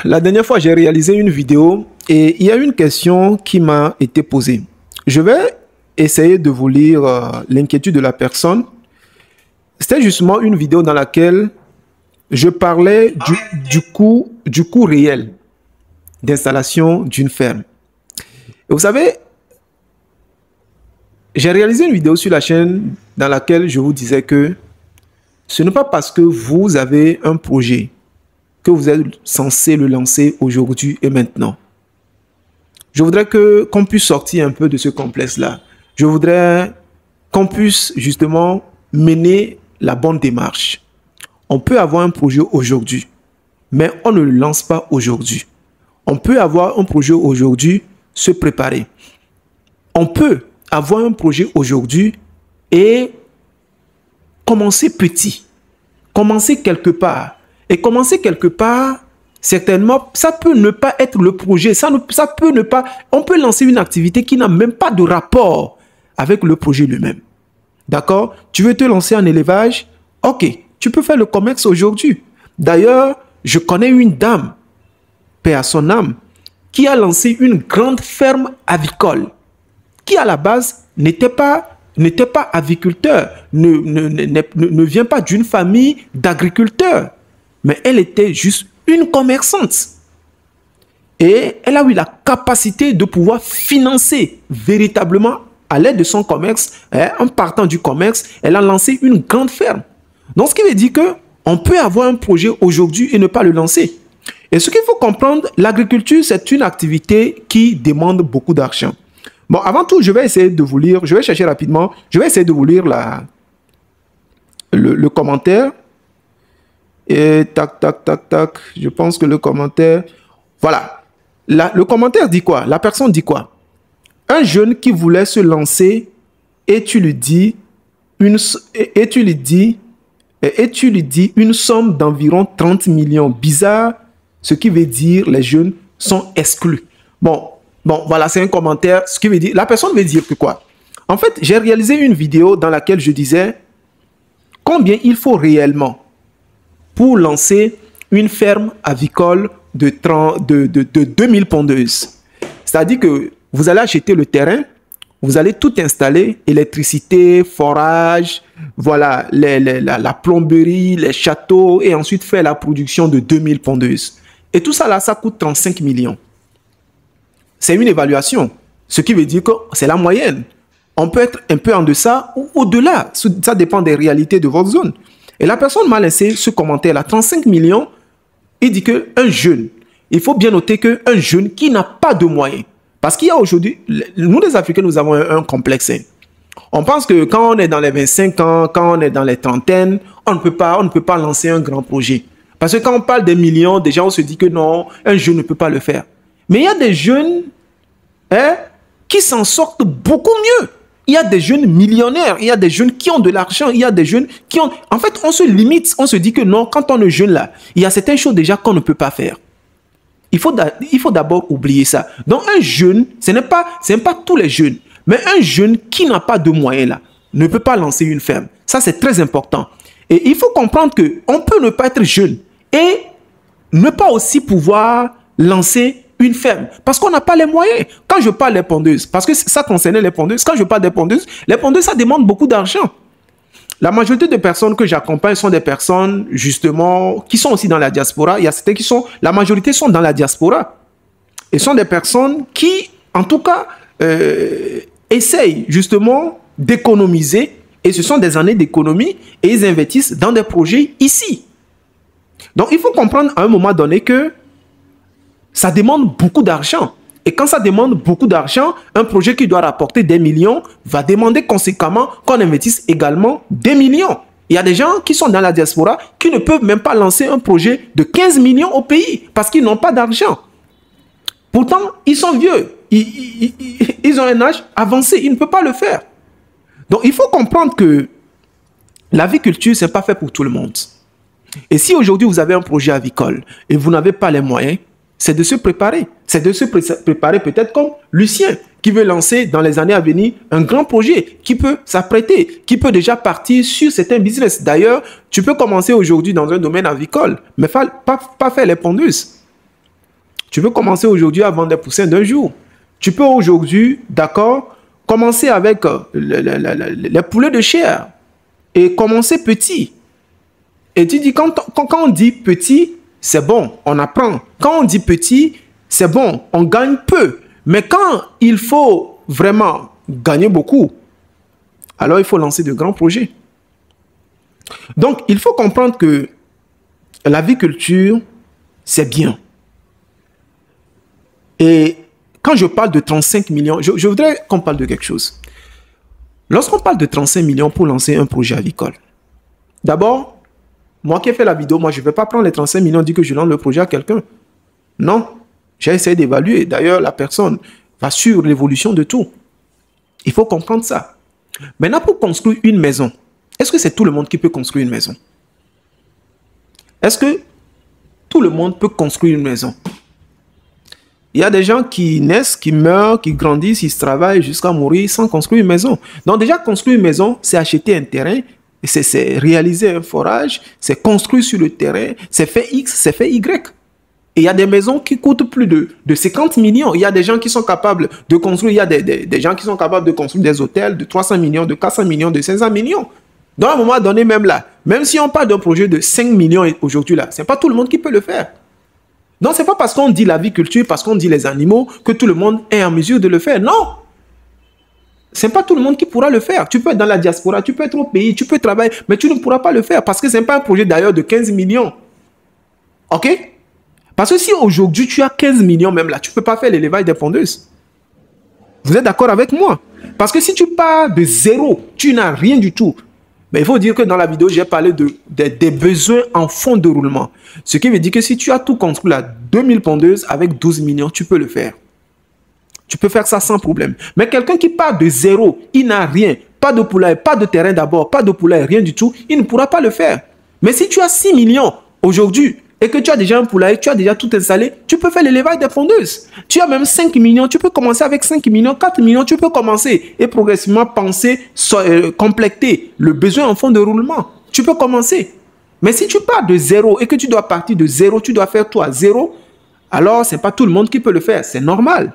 La dernière fois, j'ai réalisé une vidéo et il y a une question qui m'a été posée. Je vais essayer de vous lire l'inquiétude de la personne. C'était justement une vidéo dans laquelle je parlais du coût réel d'installation d'une ferme. Et vous savez, j'ai réalisé une vidéo sur la chaîne dans laquelle je vous disais que ce n'est pas parce que vous avez un projet que vous êtes censé le lancer aujourd'hui et maintenant. Je voudrais qu'on puisse sortir un peu de ce complexe-là. Je voudrais qu'on puisse justement mener la bonne démarche. On peut avoir un projet aujourd'hui, mais on ne le lance pas aujourd'hui. On peut avoir un projet aujourd'hui, se préparer. On peut avoir un projet aujourd'hui et commencer petit. Commencer quelque part. Et commencer quelque part, certainement, ça peut ne pas être le projet. On peut lancer une activité qui n'a même pas de rapport avec le projet lui-même. D'accord? Tu veux te lancer en élevage? Ok, tu peux faire le commerce aujourd'hui. D'ailleurs, je connais une dame, paix à son âme, qui a lancé une grande ferme avicole, qui à la base n'était pas aviculteur, ne vient pas d'une famille d'agriculteurs, mais elle était juste une commerçante. Et elle a eu la capacité de pouvoir financer véritablement à l'aide de son commerce, en partant du commerce, elle a lancé une grande ferme. Donc, ce qui veut dire qu'on peut avoir un projet aujourd'hui et ne pas le lancer. Et ce qu'il faut comprendre, l'agriculture, c'est une activité qui demande beaucoup d'argent. Bon, avant tout, je vais essayer de vous lire, je vais chercher rapidement, je vais essayer de vous lire le commentaire. Et tac, tac, tac, tac, je pense que le commentaire... Voilà. Le commentaire dit quoi? La personne dit quoi? Un jeune qui voulait se lancer et tu lui dis une somme d'environ 30 millions. Bizarre, ce qui veut dire les jeunes sont exclus. Bon, voilà, c'est un commentaire. Ce qui veut dire, la personne veut dire que quoi? En fait, j'ai réalisé une vidéo dans laquelle je disais combien il faut réellement pour lancer une ferme avicole de 2000 pondeuses. C'est-à-dire que vous allez acheter le terrain, vous allez tout installer, électricité, forage, voilà, la plomberie, les châteaux, et ensuite faire la production de 2000 pondeuses. Et tout ça là, ça coûte 35 millions. C'est une évaluation, ce qui veut dire que c'est la moyenne. On peut être un peu en deçà ou au-delà, ça dépend des réalités de votre zone. Et la personne m'a laissé ce commentaire-là, 35 millions, il dit qu'un jeune, il faut bien noter qu'un jeune qui n'a pas de moyens, parce qu'il y a aujourd'hui, nous les Africains, nous avons un complexe. On pense que quand on est dans les 25 ans, quand on est dans les trentaines, on ne peut pas lancer un grand projet. Parce que quand on parle des millions, déjà on se dit que non, un jeune ne peut pas le faire. Mais il y a des jeunes qui s'en sortent beaucoup mieux. Il y a des jeunes millionnaires, il y a des jeunes qui ont de l'argent, il y a des jeunes qui ont... En fait, on se limite, on se dit que non, quand on est jeune là, il y a certaines choses déjà qu'on ne peut pas faire. Il faut d'abord oublier ça. Donc un jeune, ce n'est pas tous les jeunes, mais un jeune qui n'a pas de moyens là, ne peut pas lancer une ferme. Ça, c'est très important. Et il faut comprendre qu'on peut ne pas être jeune et ne pas aussi pouvoir lancer une ferme, parce qu'on n'a pas les moyens. Quand je parle des pondeuses, parce que ça concernait les pondeuses, quand je parle des pondeuses, ça demande beaucoup d'argent. La majorité des personnes que j'accompagne sont des personnes, justement, qui sont aussi dans la diaspora. Il y a certains qui sont, la majorité sont dans la diaspora. Et sont des personnes qui, en tout cas, essayent justement d'économiser, et ce sont des années d'économie, et ils investissent dans des projets ici. Donc, il faut comprendre à un moment donné que ça demande beaucoup d'argent. Et quand ça demande beaucoup d'argent, un projet qui doit rapporter des millions va demander conséquemment qu'on investisse également des millions. Il y a des gens qui sont dans la diaspora qui ne peuvent même pas lancer un projet de 15 millions au pays parce qu'ils n'ont pas d'argent. Pourtant, ils sont vieux. Ils ont un âge avancé. Ils ne peuvent pas le faire. Donc, il faut comprendre que l'aviculture, ce n'est pas fait pour tout le monde. Et si aujourd'hui, vous avez un projet avicole et vous n'avez pas les moyens, c'est de se préparer. C'est de se préparer peut-être comme Lucien, qui veut lancer dans les années à venir un grand projet, qui peut s'apprêter, qui peut déjà partir sur certains business. D'ailleurs, tu peux commencer aujourd'hui dans un domaine avicole, mais pas faire les pondeuses. Tu peux commencer aujourd'hui à vendre des poussins d'un jour. Tu peux aujourd'hui, d'accord, commencer avec les poulets de chair et commencer petit. Et tu dis, quand on dit petit, c'est bon, on apprend. Quand on dit petit, c'est bon, on gagne peu. Mais quand il faut vraiment gagner beaucoup, alors il faut lancer de grands projets. Donc, il faut comprendre que l'aviculture, c'est bien. Et quand je parle de 35 millions, je voudrais qu'on parle de quelque chose. Lorsqu'on parle de 35 millions pour lancer un projet avicole, d'abord, moi qui ai fait la vidéo, moi je ne vais pas prendre les 35 millions et dire que je lance le projet à quelqu'un. Non, j'ai essayé d'évaluer. D'ailleurs, la personne va suivre l'évolution de tout. Il faut comprendre ça. Maintenant, pour construire une maison, est-ce que c'est tout le monde qui peut construire une maison? Est-ce que tout le monde peut construire une maison? Il y a des gens qui naissent, qui meurent, qui grandissent, ils travaillent jusqu'à mourir sans construire une maison. Donc déjà, construire une maison, c'est acheter un terrain, c'est réaliser un forage, c'est construire sur le terrain, c'est fait X, c'est fait Y. Et il y a des maisons qui coûtent plus de 50 millions. Il y a des gens qui sont capables de construire, il y a des gens qui sont capables de construire des hôtels de 300 millions, de 400 millions, de 500 millions. Donc à un moment donné, même là, même si on parle d'un projet de 5 millions aujourd'hui là, ce n'est pas tout le monde qui peut le faire. Donc ce n'est pas parce qu'on dit l'aviculture, parce qu'on dit les animaux, que tout le monde est en mesure de le faire. Non! Ce n'est pas tout le monde qui pourra le faire. Tu peux être dans la diaspora, tu peux être au pays, tu peux travailler, mais tu ne pourras pas le faire parce que ce n'est pas un projet d'ailleurs de 15 millions. OK? Parce que si aujourd'hui tu as 15 millions même là, tu ne peux pas faire l'élevage des pondeuses. Vous êtes d'accord avec moi? Parce que si tu pars de zéro, tu n'as rien du tout. Mais il faut dire que dans la vidéo, j'ai parlé des besoins en fonds de roulement. Ce qui veut dire que si tu as tout construit là, 2000 pondeuses avec 12 millions, tu peux le faire. Tu peux faire ça sans problème. Mais quelqu'un qui part de zéro, il n'a rien, pas de poulailler, pas de terrain d'abord, pas de poulailler, rien du tout, il ne pourra pas le faire. Mais si tu as 6 millions aujourd'hui et que tu as déjà un poulailler, tu as déjà tout installé, tu peux faire l'élevage des pondeuses. Tu as même 5 millions, tu peux commencer avec 5 millions, 4 millions, tu peux commencer et progressivement penser, compléter le besoin en fonds de roulement. Tu peux commencer. Mais si tu pars de zéro et que tu dois partir de zéro, tu dois faire tout à zéro, alors ce n'est pas tout le monde qui peut le faire. C'est normal.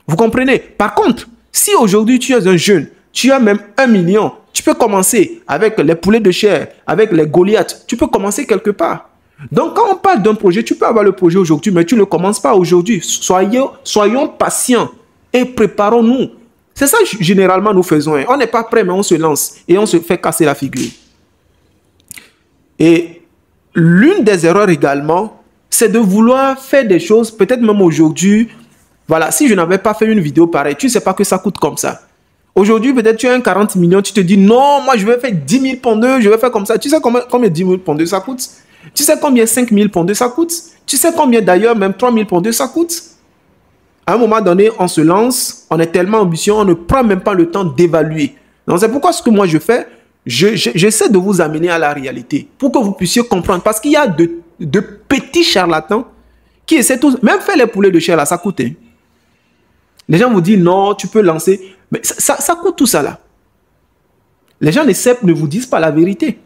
Vous comprenez? Par contre, si aujourd'hui tu es un jeune, tu as même 1 million, tu peux commencer avec les poulets de chair, avec les Goliaths, tu peux commencer quelque part. Donc quand on parle d'un projet, tu peux avoir le projet aujourd'hui, mais tu ne le commences pas aujourd'hui. Soyons patients et préparons-nous. C'est ça généralement nous faisons. On n'est pas prêt, mais on se lance et on se fait casser la figure. Et l'une des erreurs également, c'est de vouloir faire des choses, peut-être même aujourd'hui. Voilà, si je n'avais pas fait une vidéo pareille, tu ne sais pas que ça coûte comme ça. Aujourd'hui, peut-être tu as un 40 millions, tu te dis non, moi je vais faire 10 000 pondeuses, je vais faire comme ça. Tu sais combien 10 000 pondeuses ça coûte? Tu sais combien 5 000 pondeuses ça coûte? Tu sais combien d'ailleurs même 3 000 pondeuses ça coûte? À un moment donné, on se lance, on est tellement ambitieux, on ne prend même pas le temps d'évaluer. Donc c'est pourquoi ce que moi je fais, j'essaie de vous amener à la réalité pour que vous puissiez comprendre. Parce qu'il y a de petits charlatans qui essaient tous, même faire les poulets de chair là, ça coûte. Hein. Les gens vous disent non, tu peux lancer. Mais ça coûte tout ça là. Les gens ne vous disent pas la vérité.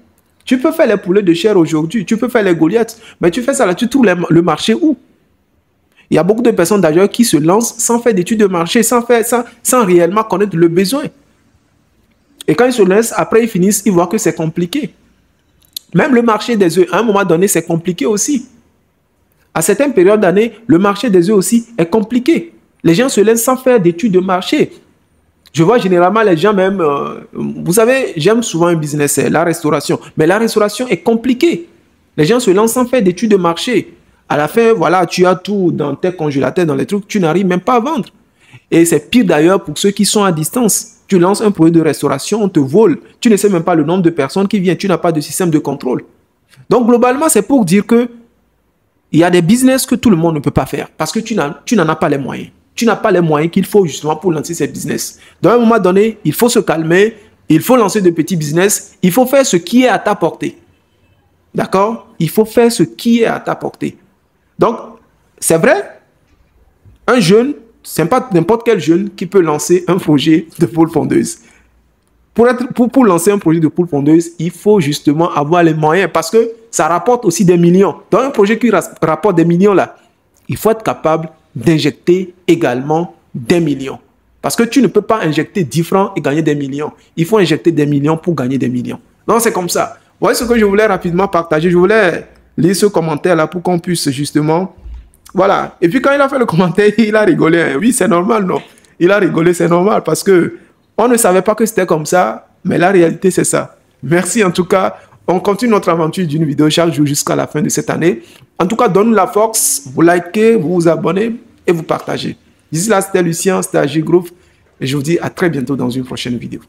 Tu peux faire les poulets de chair aujourd'hui, tu peux faire les Goliaths, mais tu fais ça là, tu trouves le marché où? Il y a beaucoup de personnes d'ailleurs qui se lancent sans faire d'études de marché, sans réellement connaître le besoin. Et quand ils se lancent, après ils finissent, ils voient que c'est compliqué. Même le marché des œufs, à un moment donné, c'est compliqué aussi. À certaines périodes d'année, le marché des œufs aussi est compliqué. Les gens se laissent sans faire d'études de marché. Je vois généralement les gens même... vous savez, j'aime souvent un business, c'est la restauration. Mais la restauration est compliquée. Les gens se lancent sans faire d'études de marché. À la fin, voilà, tu as tout dans tes congélateurs, dans les trucs, tu n'arrives même pas à vendre. Et c'est pire d'ailleurs pour ceux qui sont à distance. Tu lances un projet de restauration, on te vole. Tu ne sais même pas le nombre de personnes qui viennent. Tu n'as pas de système de contrôle. Donc globalement, c'est pour dire que il y a des business que tout le monde ne peut pas faire parce que tu n'en as pas les moyens. Tu n'as pas les moyens qu'il faut justement pour lancer ces business. Donc à un moment donné, il faut se calmer, il faut lancer de petits business, il faut faire ce qui est à ta portée. D'accord? Il faut faire ce qui est à ta portée. Donc, c'est vrai, un jeune, c'est pas n'importe quel jeune qui peut lancer un projet de poule pondeuse. Pour lancer un projet de poule pondeuse, il faut justement avoir les moyens parce que ça rapporte aussi des millions. Dans un projet qui rapporte des millions là, il faut être capable d'injecter également des millions. Parce que tu ne peux pas injecter 10 francs et gagner des millions. Il faut injecter des millions pour gagner des millions. Donc, c'est comme ça. Voyez ce que je voulais rapidement partager. Je voulais lire ce commentaire-là pour qu'on puisse justement... Voilà. Et puis, quand il a fait le commentaire, il a rigolé. Hein. Oui, c'est normal, non? Il a rigolé, c'est normal. Parce que on ne savait pas que c'était comme ça. Mais la réalité, c'est ça. Merci en tout cas. On continue notre aventure d'une vidéo chaque jour jusqu'à la fin de cette année. En tout cas, donne-nous la force. Vous likez, vous vous abonnez et vous partagez. D'ici là, c'était Lucien, c'était Agir Group. Et je vous dis à très bientôt dans une prochaine vidéo.